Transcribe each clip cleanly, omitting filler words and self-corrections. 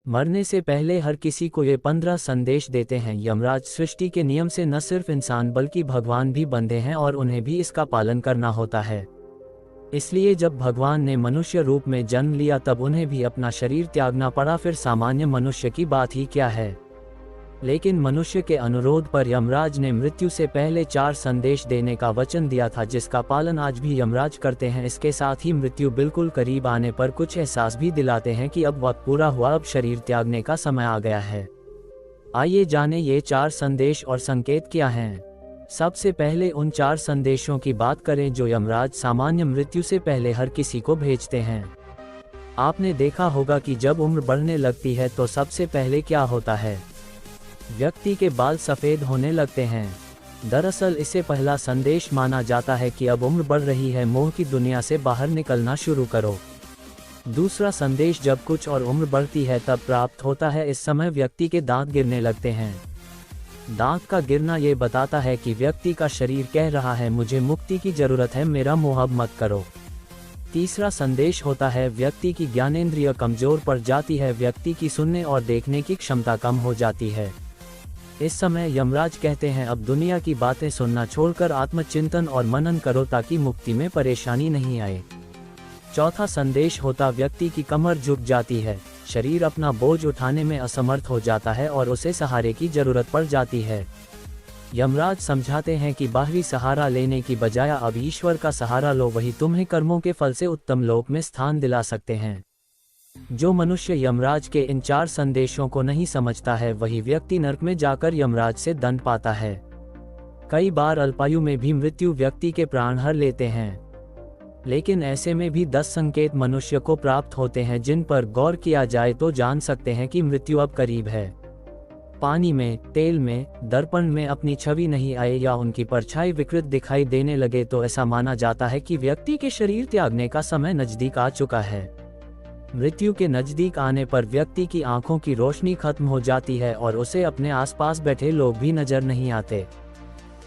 मरने से पहले हर किसी को ये 15 संदेश देते हैं। यमराज सृष्टि के नियम से न सिर्फ इंसान बल्कि भगवान भी बंधे हैं और उन्हें भी इसका पालन करना होता है। इसलिए जब भगवान ने मनुष्य रूप में जन्म लिया तब उन्हें भी अपना शरीर त्यागना पड़ा, फिर सामान्य मनुष्य की बात ही क्या है। लेकिन मनुष्य के अनुरोध पर यमराज ने मृत्यु से पहले 4 संदेश देने का वचन दिया था, जिसका पालन आज भी यमराज करते हैं। इसके साथ ही मृत्यु बिल्कुल करीब आने पर कुछ एहसास भी दिलाते हैं कि अब वक्त पूरा हुआ, अब शरीर त्यागने का समय आ गया है। आइए जाने ये 4 संदेश और संकेत क्या हैं। सबसे पहले उन 4 संदेशों की बात करें जो यमराज सामान्य मृत्यु से पहले हर किसी को भेजते हैं। आपने देखा होगा कि जब उम्र बढ़ने लगती है तो सबसे पहले क्या होता है, व्यक्ति के बाल सफ़ेद होने लगते हैं। दरअसल इसे पहला संदेश माना जाता है कि अब उम्र बढ़ रही है, मोह की दुनिया से बाहर निकलना शुरू करो। दूसरा संदेश जब कुछ और उम्र बढ़ती है तब प्राप्त होता है। इस समय व्यक्ति के दांत गिरने लगते हैं। दांत का गिरना ये बताता है कि व्यक्ति का शरीर कह रहा है मुझे मुक्ति की जरूरत है, मेरा मोह अब मत करो। तीसरा संदेश होता है व्यक्ति की ज्ञानेंद्रिय कमजोर पड़ जाती है, व्यक्ति की सुनने और देखने की क्षमता कम हो जाती है। इस समय यमराज कहते हैं अब दुनिया की बातें सुनना छोड़कर आत्मचिंतन और मनन करो ताकि मुक्ति में परेशानी नहीं आए। चौथा संदेश होता व्यक्ति की कमर झुक जाती है, शरीर अपना बोझ उठाने में असमर्थ हो जाता है और उसे सहारे की जरूरत पड़ जाती है। यमराज समझाते हैं कि बाहरी सहारा लेने की बजाय अब ईश्वर का सहारा लो, वही तुम्हें कर्मों के फल से उत्तम लोक में स्थान दिला सकते हैं। जो मनुष्य यमराज के इन 4 संदेशों को नहीं समझता है वही व्यक्ति नरक में जाकर यमराज से दंड पाता है। कई बार अल्पायु में भी मृत्यु व्यक्ति के प्राण हर लेते हैं, लेकिन ऐसे में भी 10 संकेत मनुष्य को प्राप्त होते हैं जिन पर गौर किया जाए तो जान सकते हैं कि मृत्यु अब करीब है। पानी में, तेल में, दर्पण में अपनी छवि नहीं आए या उनकी परछाई विकृत दिखाई देने लगे तो ऐसा माना जाता है कि व्यक्ति के शरीर त्यागने का समय नजदीक आ चुका है। मृत्यु के नजदीक आने पर व्यक्ति की आंखों की रोशनी खत्म हो जाती है और उसे अपने आसपास बैठे लोग भी नजर नहीं आते।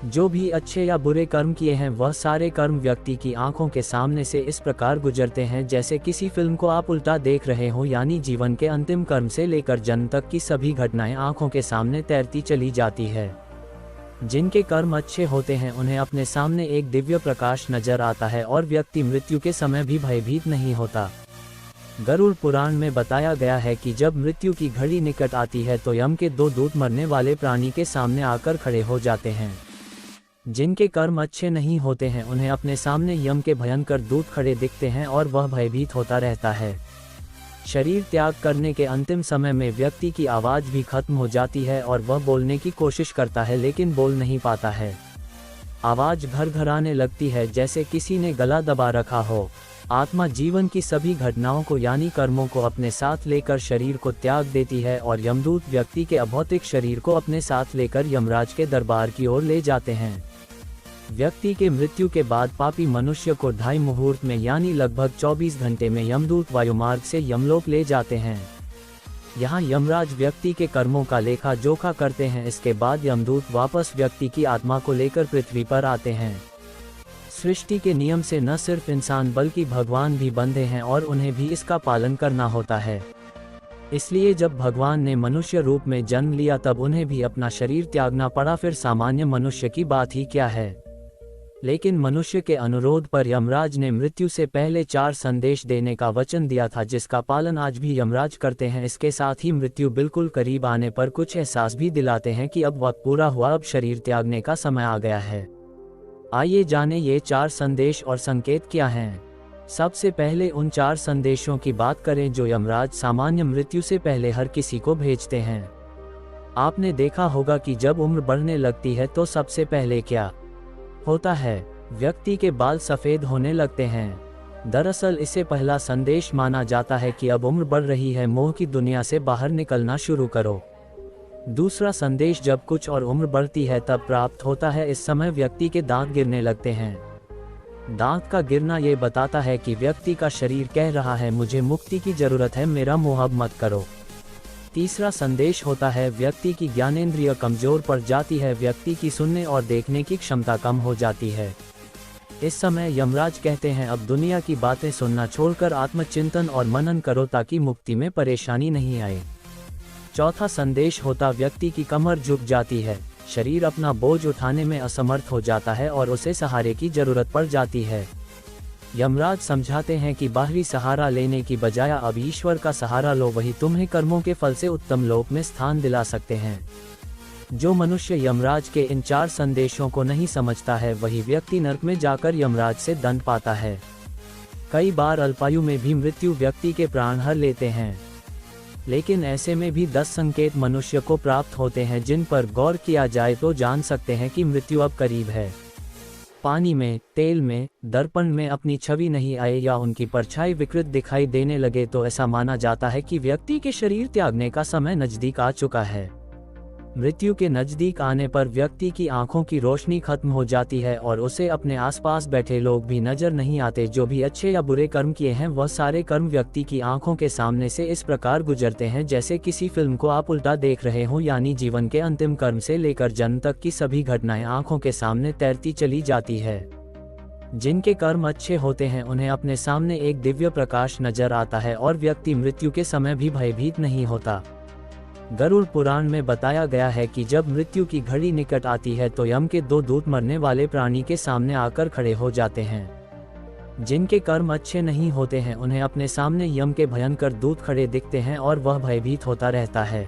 जो भी अच्छे या बुरे कर्म किए हैं वह सारे कर्म व्यक्ति की आंखों के सामने से इस प्रकार गुजरते हैं जैसे किसी फिल्म को आप उल्टा देख रहे हो, यानी जीवन के अंतिम कर्म से लेकर जन्म तक की सभी घटनाएं आंखों के सामने तैरती चली जाती है। जिनके कर्म अच्छे होते हैं उन्हें अपने सामने एक दिव्य प्रकाश नजर आता है और व्यक्ति मृत्यु के समय भी भयभीत नहीं होता। गरुड़ पुराण में बताया गया है कि जब मृत्यु की घड़ी निकट आती है तो यम के 2 दूत मरने वाले प्राणी के सामने आकर खड़े हो जाते हैं। जिनके कर्म अच्छे नहीं होते हैं उन्हें अपने सामने यम के भयंकर दूत खड़े दिखते हैं और वह भयभीत होता रहता है। शरीर त्याग करने के अंतिम समय में व्यक्ति की आवाज़ भी खत्म हो जाती है और वह बोलने की कोशिश करता है लेकिन बोल नहीं पाता है। आवाज़ घरघराने लगती है जैसे किसी ने गला दबा रखा हो। आत्मा जीवन की सभी घटनाओं को यानी कर्मों को अपने साथ लेकर शरीर को त्याग देती है और यमदूत व्यक्ति के अभौतिक शरीर को अपने साथ लेकर यमराज के दरबार की ओर ले जाते हैं। व्यक्ति के मृत्यु के बाद पापी मनुष्य को 2.5 मुहूर्त में यानी लगभग 24 घंटे में यमदूत वायुमार्ग से यमलोक ले जाते हैं। यहाँ यमराज व्यक्ति के कर्मों का लेखा जोखा करते हैं। इसके बाद यमदूत वापस व्यक्ति की आत्मा को लेकर पृथ्वी पर आते हैं। सृष्टि के नियम से न सिर्फ इंसान बल्कि भगवान भी बंधे हैं और उन्हें भी इसका पालन करना होता है। इसलिए जब भगवान ने मनुष्य रूप में जन्म लिया तब उन्हें भी अपना शरीर त्यागना पड़ा, फिर सामान्य मनुष्य की बात ही क्या है। लेकिन मनुष्य के अनुरोध पर यमराज ने मृत्यु से पहले 4 संदेश देने का वचन दिया था, जिसका पालन आज भी यमराज करते हैं। इसके साथ ही मृत्यु बिल्कुल करीब आने पर कुछ एहसास भी दिलाते हैं कि अब वक्त पूरा हुआ, अब शरीर त्यागने का समय आ गया है। आइए जाने ये 4 संदेश और संकेत क्या हैं। सबसे पहले उन 4 संदेशों की बात करें जो यमराज सामान्य मृत्यु से पहले हर किसी को भेजते हैं। आपने देखा होगा कि जब उम्र बढ़ने लगती है तो सबसे पहले क्या होता है, व्यक्ति के बाल सफ़ेद होने लगते हैं। दरअसल इसे पहला संदेश माना जाता है कि अब उम्र बढ़ रही है, मोह की दुनिया से बाहर निकलना शुरू करो। दूसरा संदेश जब कुछ और उम्र बढ़ती है तब प्राप्त होता है। इस समय व्यक्ति के दांत गिरने लगते हैं। दांत का गिरना ये बताता है कि व्यक्ति का शरीर कह रहा है मुझे मुक्ति की जरूरत है, मेरा मोह अब मत करो। तीसरा संदेश होता है व्यक्ति की ज्ञानेंद्रिय कमजोर पड़ जाती है, व्यक्ति की सुनने और देखने की क्षमता कम हो जाती है। इस समय यमराज कहते हैं अब दुनिया की बातें सुनना छोड़कर आत्मचिंतन और मनन करो ताकि मुक्ति में परेशानी नहीं आए। चौथा संदेश होता व्यक्ति की कमर झुक जाती है, शरीर अपना बोझ उठाने में असमर्थ हो जाता है और उसे सहारे की जरूरत पड़ जाती है। यमराज समझाते हैं कि बाहरी सहारा लेने की बजाय अब ईश्वर का सहारा लो, वही तुम्हें कर्मों के फल से उत्तम लोक में स्थान दिला सकते हैं। जो मनुष्य यमराज के इन 4 संदेशों को नहीं समझता है वही व्यक्ति नरक में जाकर यमराज से दंड पाता है। कई बार अल्पायु में भी मृत्यु व्यक्ति के प्राण हर लेते हैं, लेकिन ऐसे में भी 10 संकेत मनुष्य को प्राप्त होते हैं जिन पर गौर किया जाए तो जान सकते हैं कि मृत्यु अब करीब है। पानी में, तेल में, दर्पण में अपनी छवि नहीं आए या उनकी परछाई विकृत दिखाई देने लगे तो ऐसा माना जाता है कि व्यक्ति के शरीर त्यागने का समय नजदीक आ चुका है। मृत्यु के नजदीक आने पर व्यक्ति की आंखों की रोशनी खत्म हो जाती है और उसे अपने आसपास बैठे लोग भी नजर नहीं आते। जो भी अच्छे या बुरे कर्म किए हैं वह सारे कर्म व्यक्ति की आंखों के सामने से इस प्रकार गुजरते हैं जैसे किसी फिल्म को आप उल्टा देख रहे हो, यानी जीवन के अंतिम कर्म से लेकर जन्म तक की सभी घटनाएं आंखों के सामने तैरती चली जाती है। जिनके कर्म अच्छे होते हैं उन्हें अपने सामने एक दिव्य प्रकाश नजर आता है और व्यक्ति मृत्यु के समय भी भयभीत नहीं होता। गरुड़ पुराण में बताया गया है कि जब मृत्यु की घड़ी निकट आती है तो यम के 2 दूत मरने वाले प्राणी के सामने आकर खड़े हो जाते हैं। जिनके कर्म अच्छे नहीं होते हैं उन्हें अपने सामने यम के भयंकर दूत खड़े दिखते हैं और वह भयभीत होता रहता है।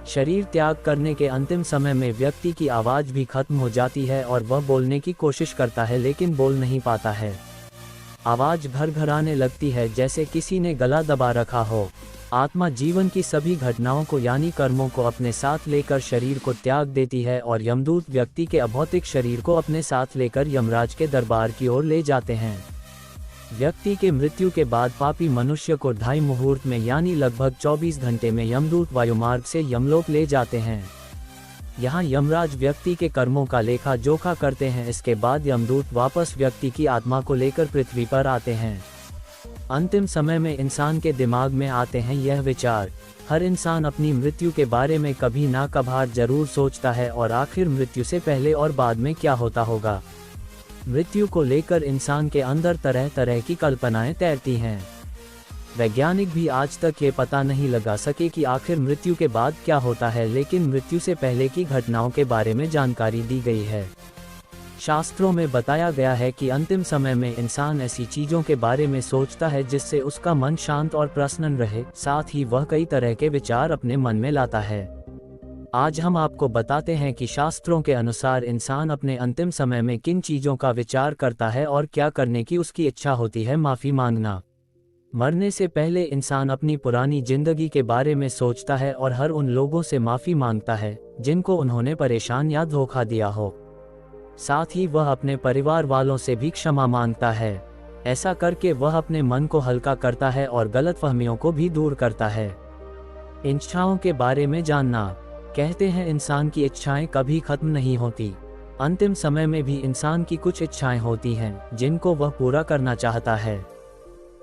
शरीर त्याग करने के अंतिम समय में व्यक्ति की आवाज भी खत्म हो जाती है और वह बोलने की कोशिश करता है लेकिन बोल नहीं पाता है। आवाज घरघराने लगती है जैसे किसी ने गला दबा रखा हो। आत्मा जीवन की सभी घटनाओं को यानी कर्मों को अपने साथ लेकर शरीर को त्याग देती है और यमदूत व्यक्ति के अभौतिक शरीर को अपने साथ लेकर यमराज के दरबार की ओर ले जाते हैं। व्यक्ति के मृत्यु के बाद पापी मनुष्य को 2.5 मुहूर्त में यानी लगभग 24 घंटे में यमदूत वायुमार्ग से यमलोक ले जाते हैं। यहाँ यमराज व्यक्ति के कर्मों का लेखा जोखा करते हैं। इसके बाद यमदूत वापस व्यक्ति की आत्मा को लेकर पृथ्वी पर आते हैं। अंतिम समय में इंसान के दिमाग में आते हैं यह विचार। हर इंसान अपनी मृत्यु के बारे में कभी ना कभार जरूर सोचता है और आखिर मृत्यु से पहले और बाद में क्या होता होगा। मृत्यु को लेकर इंसान के अंदर तरह तरह की कल्पनाएं तैरती हैं। वैज्ञानिक भी आज तक ये पता नहीं लगा सके कि आखिर मृत्यु के बाद क्या होता है, लेकिन मृत्यु से पहले की घटनाओं के बारे में जानकारी दी गई है। शास्त्रों में बताया गया है कि अंतिम समय में इंसान ऐसी चीजों के बारे में सोचता है जिससे उसका मन शांत और प्रसन्न रहे, साथ ही वह कई तरह के विचार अपने मन में लाता है। आज हम आपको बताते हैं कि शास्त्रों के अनुसार इंसान अपने अंतिम समय में किन चीजों का विचार करता है और क्या करने की उसकी इच्छा होती है। माफी मांगना। मरने से पहले इंसान अपनी पुरानी जिंदगी के बारे में सोचता है और हर उन लोगों से माफी मांगता है जिनको उन्होंने परेशान या धोखा दिया हो। साथ ही वह अपने परिवार वालों से भी क्षमा मांगता है। ऐसा करके वह अपने मन को हल्का करता है और गलतफहमियों को भी दूर करता है। इच्छाओं के बारे में जानना। कहते हैं इंसान की इच्छाएं कभी खत्म नहीं होती। अंतिम समय में भी इंसान की कुछ इच्छाएं होती हैं जिनको वह पूरा करना चाहता है।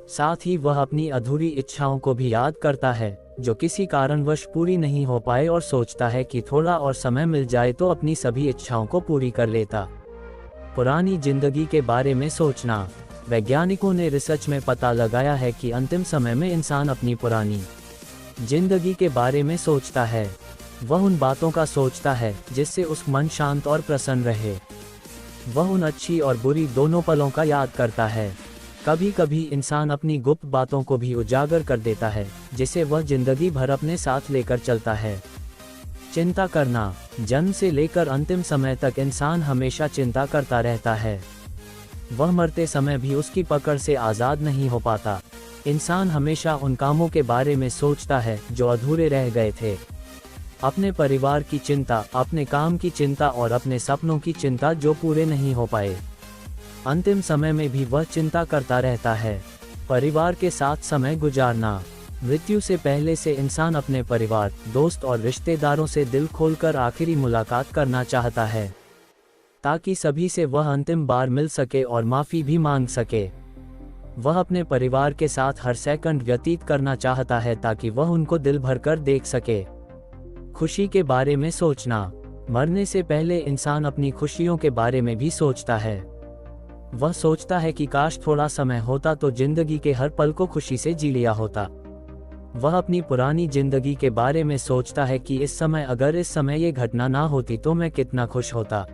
साथ ही वह अपनी अधूरी इच्छाओं को भी याद करता है जो किसी कारणवश पूरी नहीं हो पाए और सोचता है कि थोड़ा और समय मिल जाए तो अपनी सभी इच्छाओं को पूरी कर लेता। पुरानी जिंदगी के बारे में सोचना। वैज्ञानिकों ने रिसर्च में पता लगाया है कि अंतिम समय में इंसान अपनी पुरानी जिंदगी के बारे में सोचता है। वह उन बातों का सोचता है जिससे उसका मन शांत और प्रसन्न रहे। वह उन अच्छी और बुरी दोनों पलों का याद करता है। कभी कभी इंसान अपनी गुप्त बातों को भी उजागर कर देता है जिसे वह जिंदगी भर अपने साथ लेकर चलता है। चिंता करना। जन्म से लेकर अंतिम समय तक इंसान हमेशा चिंता करता रहता है। वह मरते समय भी उसकी पकड़ से आज़ाद नहीं हो पाता। इंसान हमेशा उन कामों के बारे में सोचता है जो अधूरे रह गए थे। अपने परिवार की चिंता, अपने काम की चिंता और अपने सपनों की चिंता जो पूरे नहीं हो पाए। अंतिम समय में भी वह चिंता करता रहता है। परिवार के साथ समय गुजारना। मृत्यु से पहले से इंसान अपने परिवार, दोस्त और रिश्तेदारों से दिल खोलकर आखिरी मुलाकात करना चाहता है ताकि सभी से वह अंतिम बार मिल सके और माफ़ी भी मांग सके। वह अपने परिवार के साथ हर सेकंड व्यतीत करना चाहता है ताकि वह उनको दिल भरकर देख सके। खुशी के बारे में सोचना। मरने से पहले इंसान अपनी खुशियों के बारे में भी सोचता है। वह सोचता है कि काश थोड़ा समय होता तो जिंदगी के हर पल को खुशी से जी लिया होता। वह अपनी पुरानी जिंदगी के बारे में सोचता है कि इस समय अगर इस समय ये घटना ना होती तो मैं कितना खुश होता।